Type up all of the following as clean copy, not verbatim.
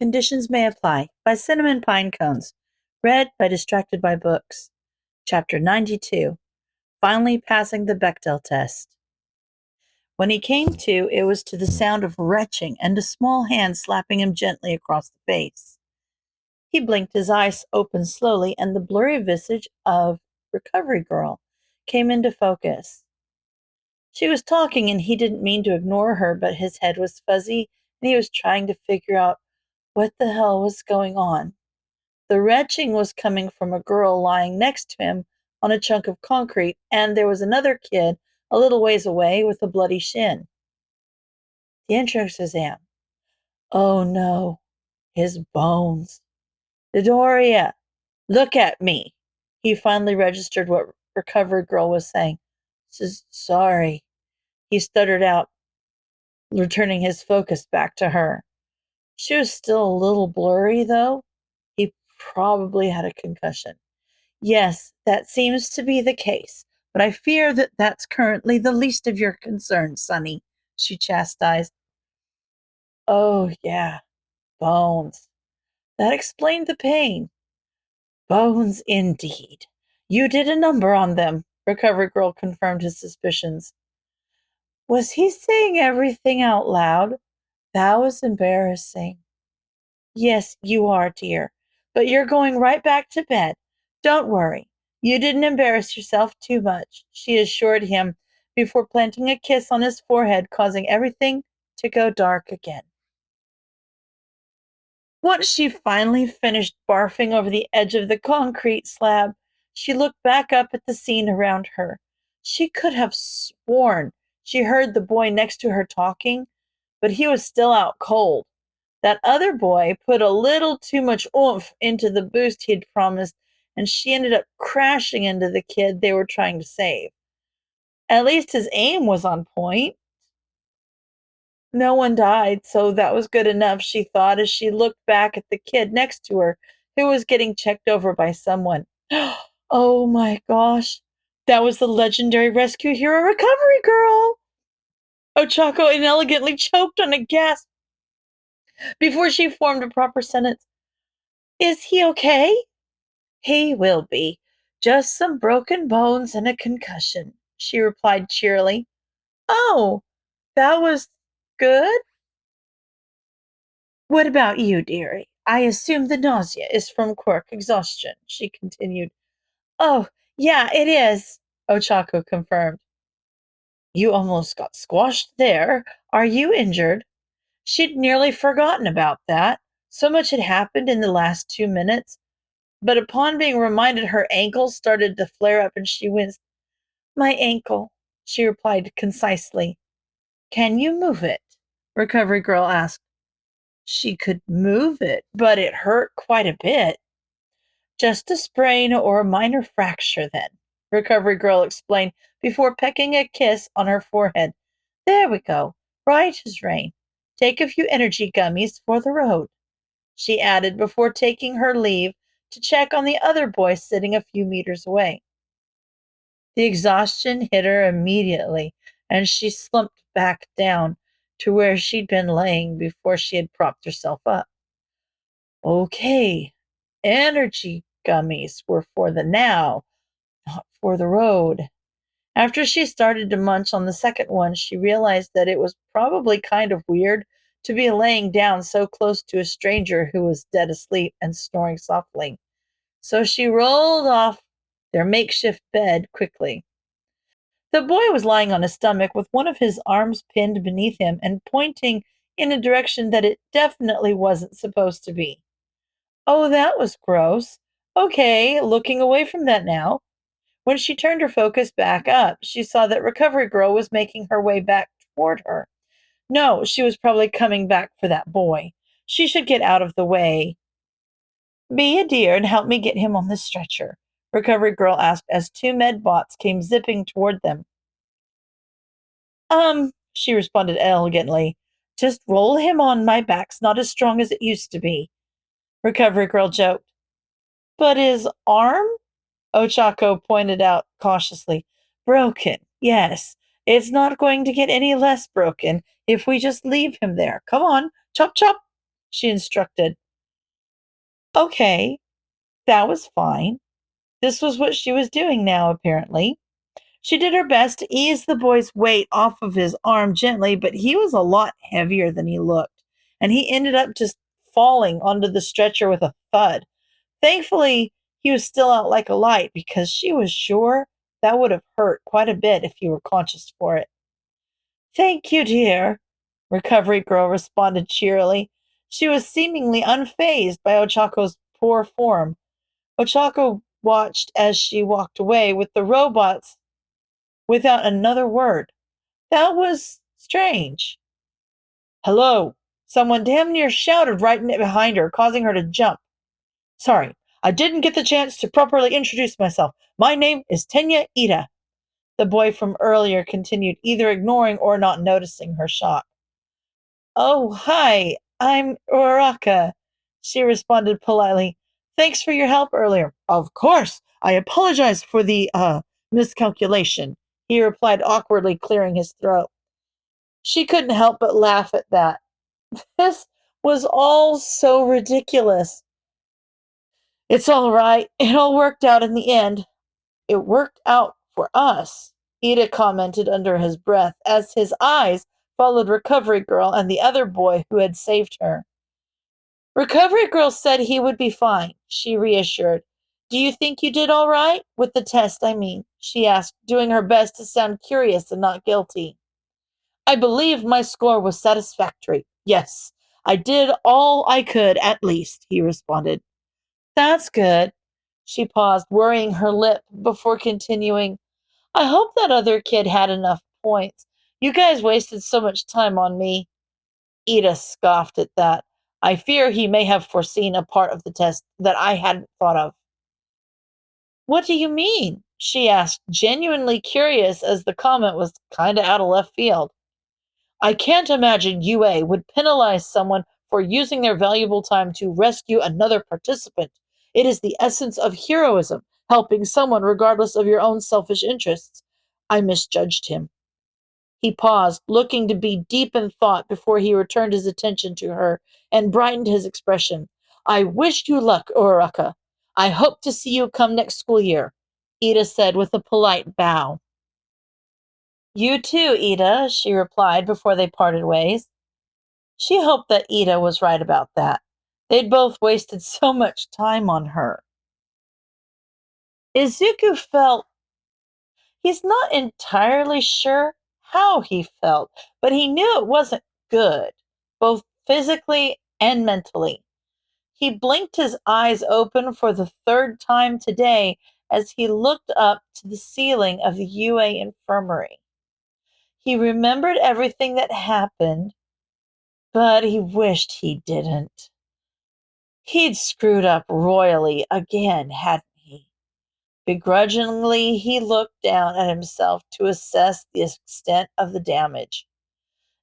Conditions May Apply by CinnamonPinecones. Read by Distracted by Books. Chapter 92. Finally passing the Bechdel test. When he came to, it was to the sound of retching and a small hand slapping him gently across the face. He blinked his eyes open slowly, and the blurry visage of Recovery Girl came into focus. She was talking, and he didn't mean to ignore her, but his head was fuzzy, and he was trying to figure out what the hell was going on. The retching was coming from a girl lying next to him on a chunk of concrete, and there was another kid a little ways away with a bloody shin. The entrance exam. Oh no, his bones. Dodoria, look at me. He finally registered what Recovery Girl was saying. Sorry, he stuttered out, returning his focus back to her. She was still a little blurry, though. He probably had a concussion. Yes, that seems to be the case, but I fear that that's currently the least of your concerns, Sonny, she chastised. Oh, yeah, bones. That explained the pain. Bones, indeed. You did a number on them, Recovery Girl confirmed his suspicions. Was he saying everything out loud? That was embarrassing. Yes, you are, dear, but you're going right back to bed. Don't worry. You didn't embarrass yourself too much, she assured him before planting a kiss on his forehead, causing everything to go dark again. Once she finally finished barfing over the edge of the concrete slab, she looked back up at the scene around her. She could have sworn she heard the boy next to her talking, but he was still out cold. That other boy put a little too much oomph into the boost he'd promised, and she ended up crashing into the kid they were trying to save. At least his aim was on point. No one died, so that was good enough, she thought, as she looked back at the kid next to her, who was getting checked over by someone. Oh my gosh, that was the legendary rescue hero Recovery Girl! Ochako inelegantly choked on a gasp before she formed a proper sentence. Is he okay? He will be. Just some broken bones and a concussion, she replied cheerily. Oh, that was good? What about you, dearie? I assume the nausea is from quirk exhaustion, she continued. Oh, yeah, it is, Ochako confirmed. You almost got squashed there. Are you injured? She'd nearly forgotten about that. So much had happened in the last 2 minutes. But upon being reminded, her ankle started to flare up and she winced. My ankle, she replied concisely. Can you move it? Recovery Girl asked. She could move it, but it hurt quite a bit. Just a sprain or a minor fracture, then, Recovery Girl explained before pecking a kiss on her forehead. There we go. Right as rain. Take a few energy gummies for the road, she added before taking her leave to check on the other boy sitting a few meters away. The exhaustion hit her immediately, and she slumped back down to where she'd been laying before she had propped herself up. Okay, energy gummies were for the now, not for the road. After she started to munch on the second one, she realized that it was probably kind of weird to be laying down so close to a stranger who was dead asleep and snoring softly. So she rolled off their makeshift bed quickly. The boy was lying on his stomach with one of his arms pinned beneath him and pointing in a direction that it definitely wasn't supposed to be. Oh, that was gross. Okay, looking away from that now. When she turned her focus back up, she saw that Recovery Girl was making her way back toward her. No, she was probably coming back for that boy. She should get out of the way. Be a dear and help me get him on the stretcher, Recovery Girl asked as 2 medbots came zipping toward them. She responded elegantly. Just roll him on, my back's not as strong as it used to be. Recovery Girl joked. But his arm? Ochako pointed out cautiously. Broken, yes. It's not going to get any less broken if we just leave him there. Come on, chop chop. she instructed. Okay, that was fine. This was what she was doing now, apparently. She did her best to ease the boy's weight off of his arm gently, but he was a lot heavier than he looked, and he ended up just falling onto the stretcher with a thud. Thankfully, he was still out like a light because she was sure that would have hurt quite a bit if he were conscious for it. Thank you, dear, Recovery Girl responded cheerily. She was seemingly unfazed by Ochako's poor form. Ochako watched as she walked away with the robots without another word. That was strange. Hello! Someone damn near shouted right behind her, causing her to jump. Sorry, I didn't get the chance to properly introduce myself. My name is Tenya Ida. The boy from earlier continued, either ignoring or not noticing her shock. Oh, hi, I'm Uraraka, she responded politely. Thanks for your help earlier. Of course, I apologize for the, miscalculation, he replied awkwardly, clearing his throat. She couldn't help but laugh at that. This was all so ridiculous. It's all right. It all worked out in the end. It worked out for us, Ida commented under his breath as his eyes followed Recovery Girl and the other boy who had saved her. Recovery Girl said he would be fine, she reassured. Do you think you did all right? With the test, I mean, she asked, doing her best to sound curious and not guilty. I believe my score was satisfactory. Yes, I did all I could at least, he responded. That's good. She paused, worrying her lip before continuing. I hope that other kid had enough points. You guys wasted so much time on me. Ida scoffed at that. I fear he may have foreseen a part of the test that I hadn't thought of. What do you mean? She asked, genuinely curious as the comment was kinda out of left field. I can't imagine UA would penalize someone for using their valuable time to rescue another participant. It is the essence of heroism, helping someone regardless of your own selfish interests. I misjudged him. He paused, looking to be deep in thought before he returned his attention to her and brightened his expression. I wish you luck, Uraraka. I hope to see you come next school year, Ida said with a polite bow. You too, Ida, she replied before they parted ways. She hoped that Ida was right about that. They'd both wasted so much time on her. Izuku felt he's not entirely sure how he felt, but he knew it wasn't good, both physically and mentally. He blinked his eyes open for the third time today as he looked up to the ceiling of the UA infirmary. He remembered everything that happened, but he wished he didn't. He'd screwed up royally again, hadn't he? Begrudgingly, he looked down at himself to assess the extent of the damage.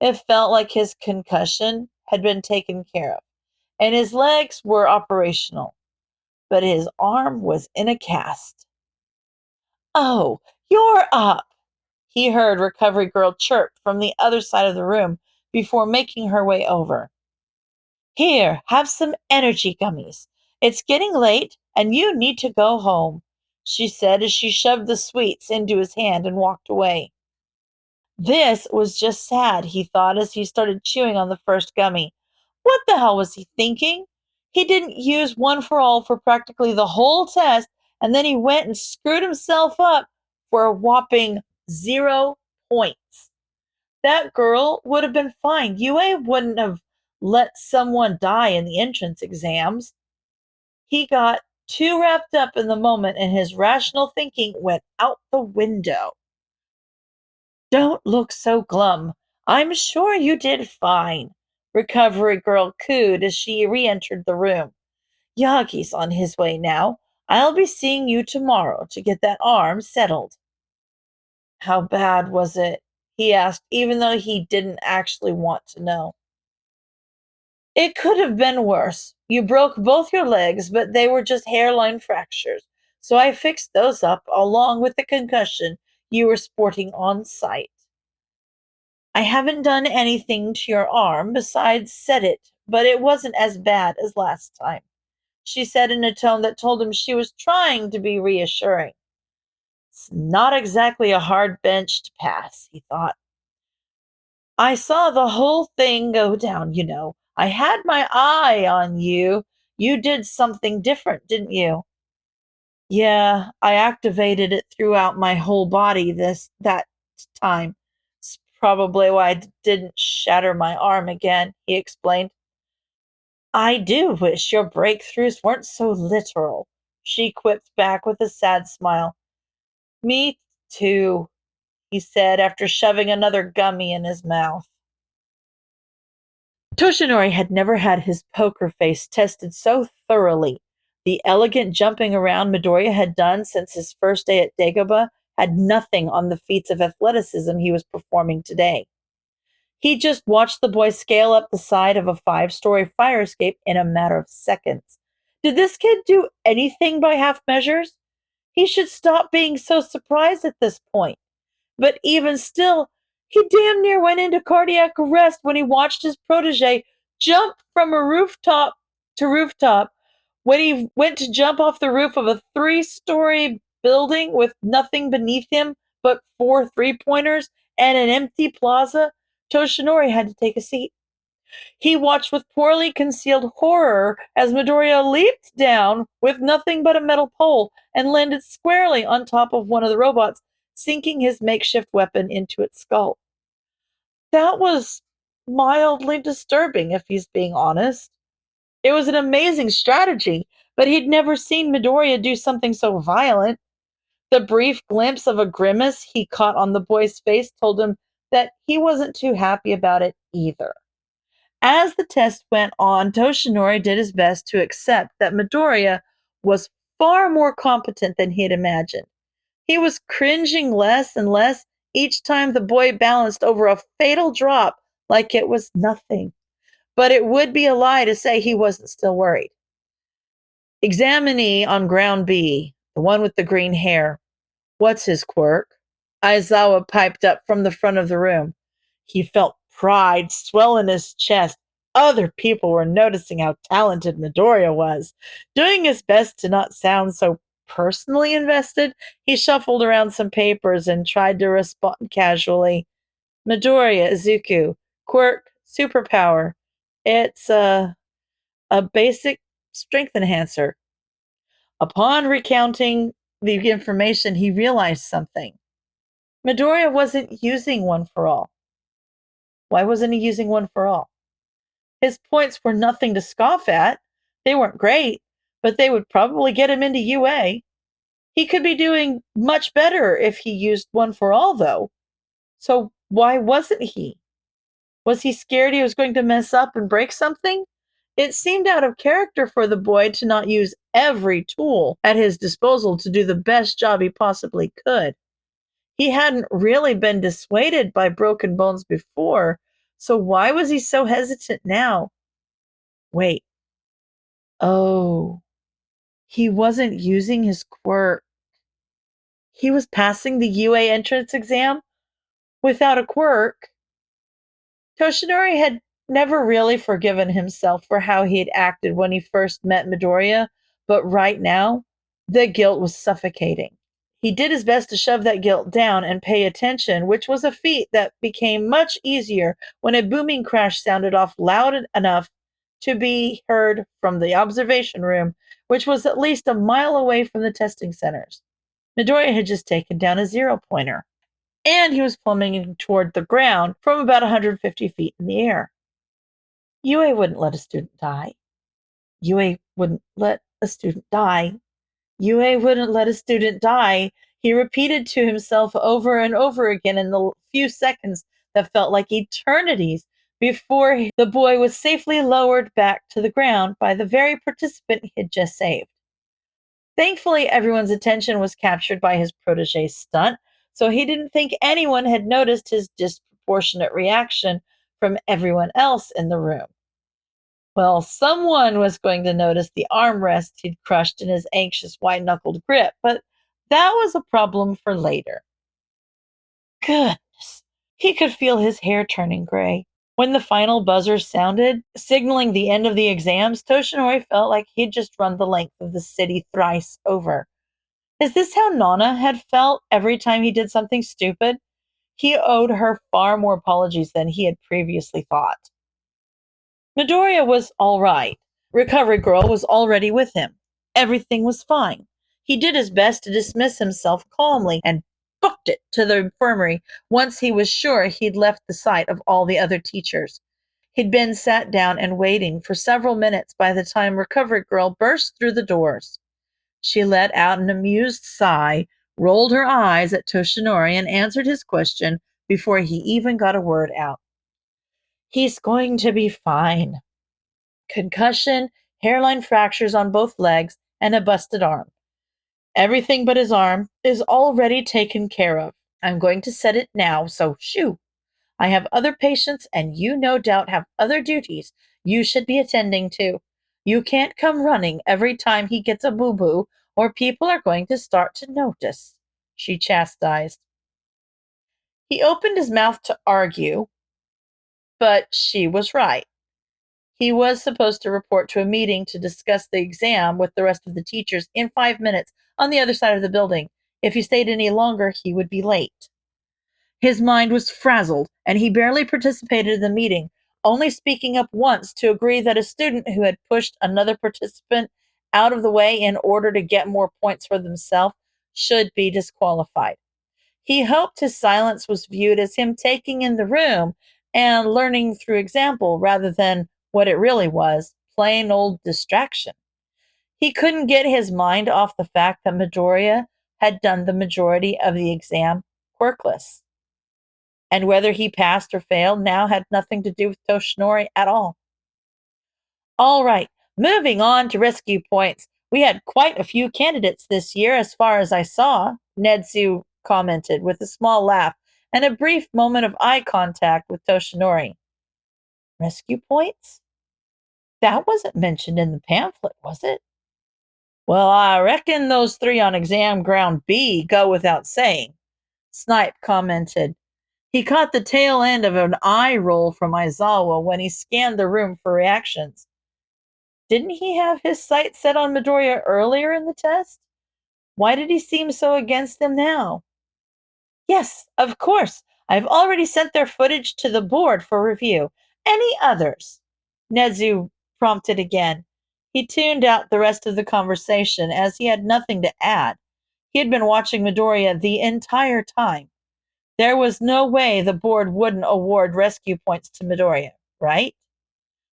It felt like his concussion had been taken care of, and his legs were operational, but his arm was in a cast. Oh, you're up! He heard Recovery Girl chirp from the other side of the room before making her way over. Here, have some energy gummies. It's getting late, and you need to go home, she said as she shoved the sweets into his hand and walked away. This was just sad, he thought as he started chewing on the first gummy. What the hell was he thinking? He didn't use one for all for practically the whole test, and then he went and screwed himself up for a whopping 0 points. That girl would have been fine. UA wouldn't have let someone die in the entrance exams. He got too wrapped up in the moment and his rational thinking went out the window. Don't look so glum. I'm sure you did fine, Recovery Girl cooed as she re-entered the room. Yagi's on his way now. I'll be seeing you tomorrow to get that arm settled. How bad was it? He asked, even though he didn't actually want to know. It could have been worse. You broke both your legs, but they were just hairline fractures. So I fixed those up along with the concussion you were sporting on site. I haven't done anything to your arm besides set it but it wasn't as bad as last time," she said in a tone that told him she was trying to be reassuring. "It's not exactly a hard bench to pass," he thought. "I saw the whole thing go down, you know. I had my eye on you. You did something different, didn't you?" "Yeah, I activated it throughout my whole body that time. It's probably why I didn't shatter my arm again," he explained. "I do wish your breakthroughs weren't so literal," she quipped back with a sad smile. "Me too," he said after shoving another gummy in his mouth. Toshinori had never had his poker face tested so thoroughly. The elegant jumping around Midoriya had done since his first day at Dagobah had nothing on the feats of athleticism he was performing today. He just watched the boy scale up the side of a 5-story fire escape in a matter of seconds. Did this kid do anything by half measures? He should stop being so surprised at this point. But even still, he damn near went into cardiac arrest when he watched his protege jump from a rooftop to rooftop when he went to jump off the roof of a 3-story building with nothing beneath him but 4 three-pointers and an empty plaza. Toshinori had to take a seat. He watched with poorly concealed horror as Midoriya leaped down with nothing but a metal pole and landed squarely on top of one of the robots, sinking his makeshift weapon into its skull. That was mildly disturbing, if he's being honest. It was an amazing strategy, but he'd never seen Midoriya do something so violent. The brief glimpse of a grimace he caught on the boy's face told him that he wasn't too happy about it either. As the test went on, Toshinori did his best to accept that Midoriya was far more competent than he had imagined. He was cringing less and less each time the boy balanced over a fatal drop like it was nothing. But it would be a lie to say he wasn't still worried. "Examinee on ground B, the one with the green hair. What's his quirk?" Aizawa piped up from the front of the room. He felt pride swell in his chest. Other people were noticing how talented Midoriya was. Doing his best to not sound so personally invested, he shuffled around some papers and tried to respond casually. "Midoriya, Izuku. Quirk, superpower. It's a basic strength enhancer." Upon recounting the information, he realized something. Midoriya wasn't using one for all. Why wasn't he using one for all? His points were nothing to scoff at. They weren't great, but they would probably get him into UA. He could be doing much better if he used one for all, though. So why wasn't he? Was he scared he was going to mess up and break something? It seemed out of character for the boy to not use every tool at his disposal to do the best job he possibly could. He hadn't really been dissuaded by broken bones before, so why was he so hesitant now? Wait. Oh, he wasn't using his quirk. He was passing the UA entrance exam without a quirk. Toshinori had never really forgiven himself for how he had acted when he first met Midoriya, but right now, the guilt was suffocating. He did his best to shove that guilt down and pay attention, which was a feat that became much easier when a booming crash sounded off loud enough to be heard from the observation room, which was at least a mile away from the testing centers. Midoriya had just taken down a 0-pointer, and he was plummeting toward the ground from about 150 feet in the air. UA wouldn't let a student die. UA wouldn't let a student die. UA wouldn't let a student die. He repeated to himself over and over again in the few seconds that felt like eternities before the boy was safely lowered back to the ground by the very participant he had just saved. Thankfully, everyone's attention was captured by his protege's stunt, so he didn't think anyone had noticed his disproportionate reaction from everyone else in the room. Well, someone was going to notice the armrest he'd crushed in his anxious, white-knuckled grip, but that was a problem for later. Goodness, he could feel his hair turning gray. When the final buzzer sounded, signaling the end of the exams, Toshinori felt like he'd just run the length of the city thrice over. Is this how Nana had felt every time he did something stupid? He owed her far more apologies than he had previously thought. Midoriya was all right. Recovery Girl was already with him. Everything was fine. He did his best to dismiss himself calmly and booked it to the infirmary once he was sure he'd left the sight of all the other teachers. He'd been sat down and waiting for several minutes by the time Recovery Girl burst through the doors. She let out an amused sigh, rolled her eyes at Toshinori, and answered his question before he even got a word out. He's going to be fine. Concussion, hairline fractures on both legs, and a busted arm. Everything but his arm is already taken care of. I'm going to set it now, so shoo. I have other patients, and you no doubt have other duties you should be attending to. You can't come running every time he gets a boo-boo, or people are going to start to notice, she chastised. He opened his mouth to argue, but she was right. He was supposed to report to a meeting to discuss the exam with the rest of the teachers in 5 minutes on the other side of the building. If he stayed any longer, he would be late. His mind was frazzled, and he barely participated in the meeting, only speaking up once to agree that a student who had pushed another participant out of the way in order to get more points for themselves should be disqualified. He hoped his silence was viewed as him taking in the room and learning through example rather than what it really was, plain old distraction. He couldn't get his mind off the fact that Midoriya had done the majority of the exam quirkless. And whether he passed or failed now had nothing to do with Toshinori at all. All right, moving on to rescue points. We had quite a few candidates this year, as far as I saw, Nedzu commented with a small laugh and a brief moment of eye contact with Toshinori. Rescue points? That wasn't mentioned in the pamphlet, was it? Well, I reckon those 3 on exam ground B go without saying, Snipe commented. He caught the tail end of an eye roll from Aizawa when he scanned the room for reactions. Didn't he have his sights set on Midoriya earlier in the test? Why did he seem so against him now? Yes, of course. I've already sent their footage to the board for review. Any others? Nezu prompted again. He tuned out the rest of the conversation as he had nothing to add. He had been watching Midoriya the entire time. There was no way the board wouldn't award rescue points to Midoriya, right?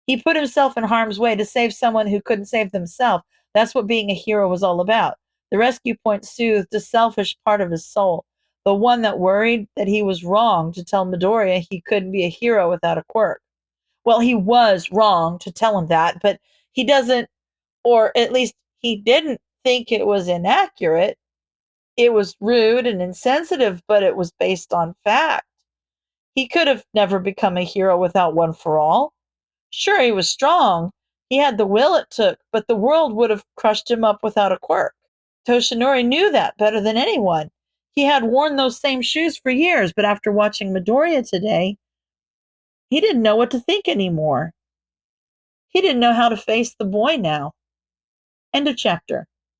He put himself in harm's way to save someone who couldn't save themselves. That's what being a hero was all about. The rescue point soothed a selfish part of his soul, the one that worried that he was wrong to tell Midoriya he couldn't be a hero without a quirk. Well, he was wrong to tell him that, but he doesn't, or at least he didn't think it was inaccurate. It was rude and insensitive, but it was based on fact. He could have never become a hero without One for All. Sure, he was strong. He had the will it took, but the world would have crushed him up without a quirk. Toshinori knew that better than anyone. He had worn those same shoes for years, but after watching Midoriya today, he didn't know what to think anymore. He didn't know how to face the boy now. End of chapter.